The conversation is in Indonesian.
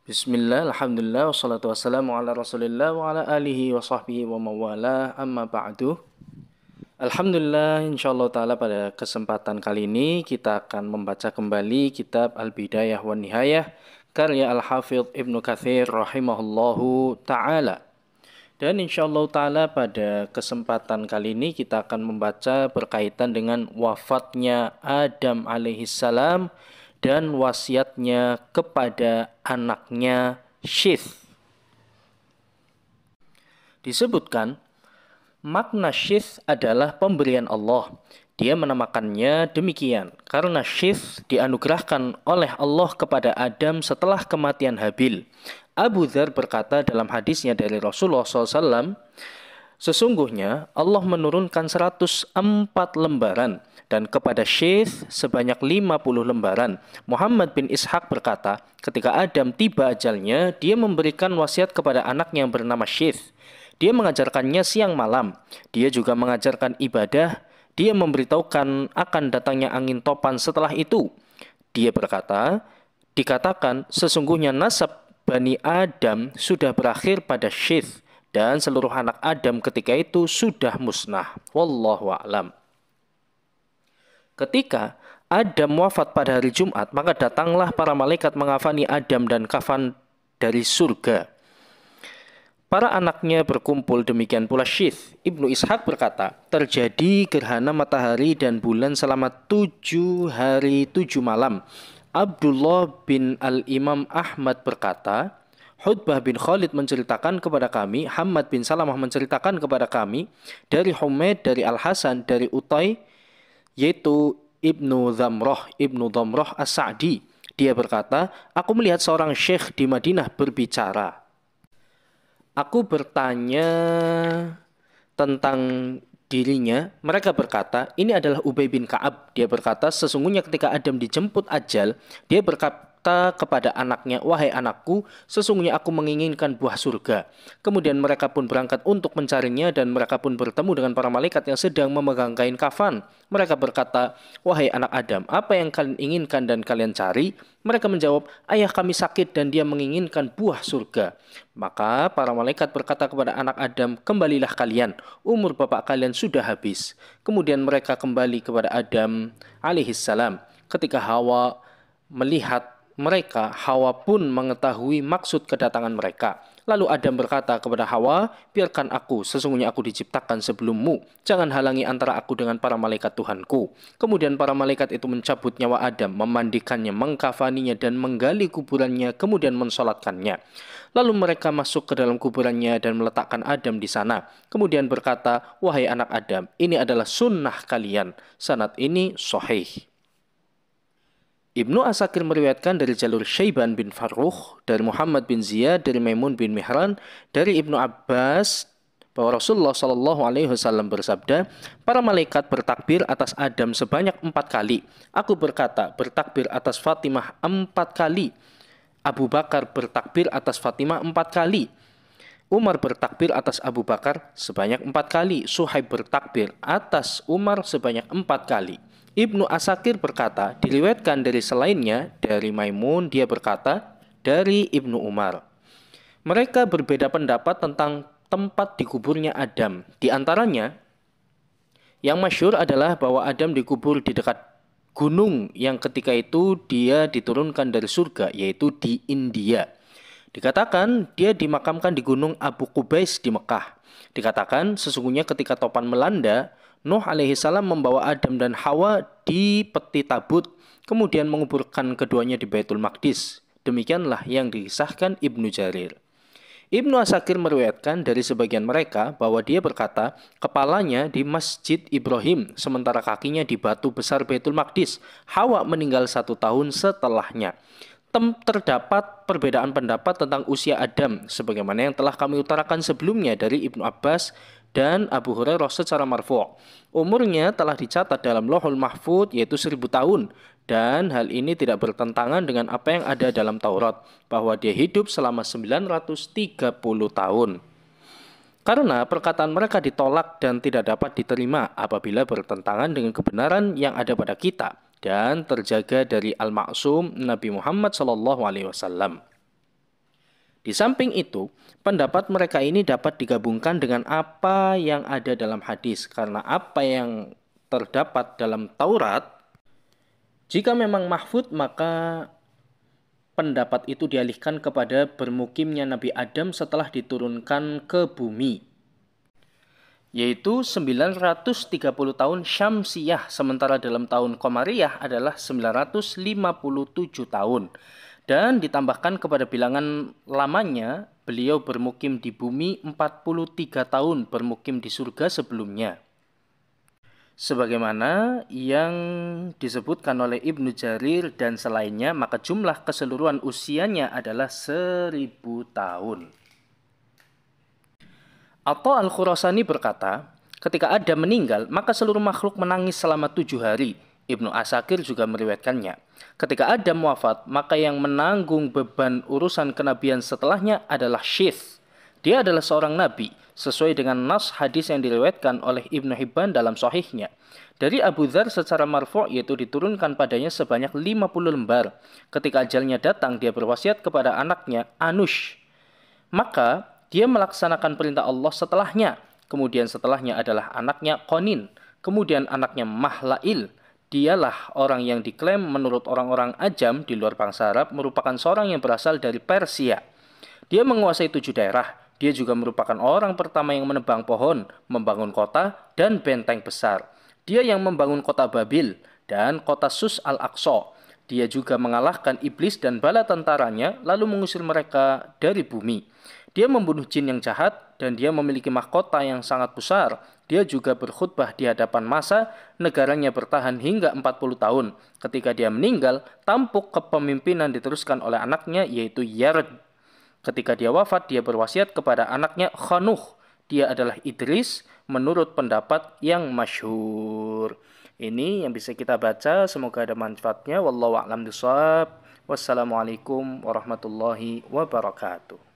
Bismillah, alhamdulillah, wassalatu wassalamu ala rasulillah wa ala alihi wa sahbihi wa mawala amma ba'du. Alhamdulillah, insyaallah ta'ala pada kesempatan kali ini kita akan membaca kembali kitab Al-Bidayah wa Nihayah karya Al-Hafidh Ibnu Katsir rahimahullahu ta'ala. Dan insyaallah ta'ala pada kesempatan kali ini kita akan membaca berkaitan dengan wafatnya Adam alaihissalam dan wasiatnya kepada anaknya Syith. Disebutkan, makna Syith adalah pemberian Allah. Dia menamakannya demikian karena Syith dianugerahkan oleh Allah kepada Adam setelah kematian Habil. Abu Dzar berkata dalam hadisnya dari Rasulullah SAW, sesungguhnya Allah menurunkan 104 lembaran dan kepada Syith sebanyak 50 lembaran. Muhammad bin Ishaq berkata, ketika Adam tiba ajalnya, dia memberikan wasiat kepada anaknya yang bernama Syith. Dia mengajarkannya siang malam. Dia juga mengajarkan ibadah. Dia memberitahukan akan datangnya angin topan setelah itu. Dia berkata, dikatakan sesungguhnya nasab Bani Adam sudah berakhir pada Syith dan seluruh anak Adam ketika itu sudah musnah. Wallahu a'lam. Ketika Adam wafat pada hari Jumat, maka datanglah para malaikat mengafani Adam dan kafan dari surga. Para anaknya berkumpul, demikian pula Syith. Ibnu Ishaq berkata, terjadi gerhana matahari dan bulan selama 7 hari 7 malam. Abdullah bin Al-Imam Ahmad berkata, Hudbah bin Khalid menceritakan kepada kami, Hamad bin Salamah menceritakan kepada kami, dari Humaid, dari Al-Hasan, dari Utay, yaitu Ibnu Dhamrah As-Sa'di. Dia berkata, aku melihat seorang syekh di Madinah berbicara. Aku bertanya tentang dirinya. Mereka berkata, ini adalah Ubay bin Ka'ab. Dia berkata, sesungguhnya ketika Adam dijemput ajal, dia berkata kepada anaknya, wahai anakku, sesungguhnya aku menginginkan buah surga. Kemudian mereka pun berangkat untuk mencarinya dan mereka pun bertemu dengan para malaikat yang sedang memegang kain kafan. Mereka berkata, wahai anak Adam, apa yang kalian inginkan dan kalian cari? Mereka menjawab, ayah kami sakit dan dia menginginkan buah surga. Maka para malaikat berkata kepada anak Adam, kembalilah kalian, umur bapak kalian sudah habis. Kemudian mereka kembali kepada Adam alaihissalam. Ketika Hawa melihat mereka, Hawa pun mengetahui maksud kedatangan mereka. Lalu Adam berkata kepada Hawa, biarkan aku, sesungguhnya aku diciptakan sebelummu. Jangan halangi antara aku dengan para malaikat Tuhanku. Kemudian para malaikat itu mencabut nyawa Adam, memandikannya, mengkafaninya, dan menggali kuburannya, kemudian mensolatkannya. Lalu mereka masuk ke dalam kuburannya dan meletakkan Adam di sana. Kemudian berkata, wahai anak Adam, ini adalah sunnah kalian. Sanad ini sahih. Ibnu Asakir meriwayatkan dari jalur Syaiban bin Farrukh, dari Muhammad bin Ziyad, dari Maimun bin Mihran, dari Ibnu Abbas, bahwa Rasulullah SAW bersabda, para malaikat bertakbir atas Adam sebanyak 4 kali. Aku berkata, bertakbir atas Fatimah 4 kali. Abu Bakar bertakbir atas Fatimah 4 kali. Umar bertakbir atas Abu Bakar sebanyak 4 kali. Suhaib bertakbir atas Umar sebanyak 4 kali. Ibnu Asakir berkata, diriwayatkan dari selainnya, dari Maimun, dia berkata, dari Ibnu Umar. Mereka berbeda pendapat tentang tempat dikuburnya Adam. Di antaranya, yang masyhur adalah bahwa Adam dikubur di dekat gunung yang ketika itu dia diturunkan dari surga, yaitu di India. Dikatakan dia dimakamkan di gunung Abu Qubais di Mekah. Dikatakan sesungguhnya ketika topan melanda, Nuh alaihissalam membawa Adam dan Hawa di peti tabut, kemudian menguburkan keduanya di Baitul Maqdis. Demikianlah yang dikisahkan Ibnu Jarir. Ibnu Asakir meriwayatkan dari sebagian mereka bahwa dia berkata, kepalanya di Masjid Ibrahim, sementara kakinya di batu besar Baitul Maqdis. Hawa meninggal 1 tahun setelahnya. Terdapat perbedaan pendapat tentang usia Adam, sebagaimana yang telah kami utarakan sebelumnya dari Ibnu Abbas dan Abu Hurairah secara marfu'. Umurnya telah dicatat dalam Lauhul Mahfudz yaitu 1000 tahun, dan hal ini tidak bertentangan dengan apa yang ada dalam Taurat, bahwa dia hidup selama 930 tahun. Karena perkataan mereka ditolak dan tidak dapat diterima apabila bertentangan dengan kebenaran yang ada pada kita dan terjaga dari al-ma'sum Nabi Muhammad SAW. Di samping itu, pendapat mereka ini dapat digabungkan dengan apa yang ada dalam hadis, karena apa yang terdapat dalam Taurat, jika memang mahfud, maka pendapat itu dialihkan kepada bermukimnya Nabi Adam setelah diturunkan ke bumi, yaitu 930 tahun Syamsiyah, sementara dalam tahun Qamariyah adalah 957 tahun. Dan ditambahkan kepada bilangan lamanya, beliau bermukim di bumi 43 tahun, bermukim di surga sebelumnya. Sebagaimana yang disebutkan oleh Ibnu Jarir dan selainnya, maka jumlah keseluruhan usianya adalah 1000 tahun. Atha Al-Khurasani berkata, ketika Adam meninggal, maka seluruh makhluk menangis selama 7 hari. Ibnu Asakir juga meriwayatkannya. Ketika Adam wafat, maka yang menanggung beban urusan kenabian setelahnya adalah Syith. Dia adalah seorang nabi, sesuai dengan nas hadis yang diriwayatkan oleh Ibnu Hibban dalam sahihnya. Dari Abu Dzar secara marfu', yaitu diturunkan padanya sebanyak 50 lembar. Ketika ajalnya datang, dia berwasiat kepada anaknya Anush. Maka dia melaksanakan perintah Allah setelahnya. Kemudian setelahnya adalah anaknya Qonin. Kemudian anaknya Mahlail. Dialah orang yang diklaim menurut orang-orang Ajam di luar bangsa Arab merupakan seorang yang berasal dari Persia. Dia menguasai 7 daerah. Dia juga merupakan orang pertama yang menebang pohon, membangun kota, dan benteng besar. Dia yang membangun kota Babil dan kota Sus al-Aqsa. Dia juga mengalahkan iblis dan bala tentaranya, lalu mengusir mereka dari bumi. Dia membunuh jin yang jahat, dan dia memiliki mahkota yang sangat besar. Dia juga berkhutbah di hadapan massa, negaranya bertahan hingga 40 tahun. Ketika dia meninggal, tampuk kepemimpinan diteruskan oleh anaknya, yaitu Yared. Ketika dia wafat, dia berwasiat kepada anaknya Khanuh. Dia adalah Idris, menurut pendapat yang masyhur. Ini yang bisa kita baca, semoga ada manfaatnya. Wallahu a'lam bishawab. Wassalamualaikum warahmatullahi wabarakatuh.